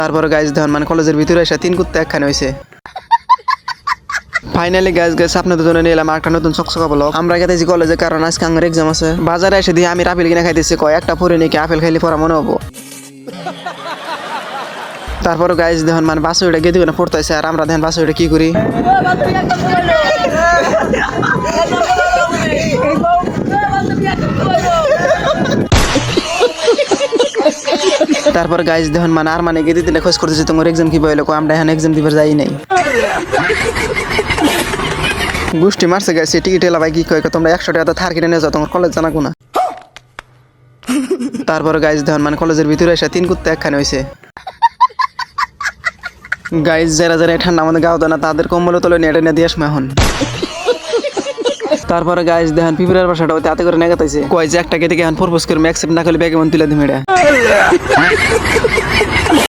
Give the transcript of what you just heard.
তারপর গাইজ দেখুন মানে কলেজের ভিতরে এসে 3 কুত্তা একখানে হয়েছে। ফাইনালি গাইজ আপনাদের জন্য নিলাম একটা নতুন চকচকা ব্লগ। আমরা গেতেছি কলেজে কারণ আজকে আমার এক্সাম আছে। বাজারে এসে দিয়ে আমি আপেল কিনে খাইতেছি, কয় একটা পরে নাকি আপেল খাইলে পড়া মনে হবো। তারপর গাইজ দেখুন মানে বাসে উঠে গেদি না পড়তেছে, আর আমরা দেখেন বাসে উঠে কি করি। তারপর গাইজ দেখুন মানে আর মানে গেদি দিলে খোঁজ করতেছে তোমার এক্সাম কি বলে, আমরা এখন এক্সাম দিবার যাই নাই। গোষ্ঠী মারছে গেছে টিকিট এলা ভাই কি কয় তোমরা 100 টাকা থার কিনে নিয়ে যাও, তোমার কলেজ জানা কোনা। তারপর গাইজ দেখুন মানে কলেজের ভিতরে এসে 3 কুত্তা একখানে হয়েছে। গাইজ যারা যারা ঠান্ডা আমাদের গাও দেয় না তাদের কম্বল তোলে নিয়ে এটা নিয়ে দিয়ে আসবো এখন। তারপরে গাইজ দেখেন পিঁপড়ার বাসাটা ওই হাতে করে নেগাতাইছে, কয় যে একটা কেটে এখন প্রপোজ করে অ্যাকসেপ্ট না করলে ব্যাগে মন তুলে দিবে এটা।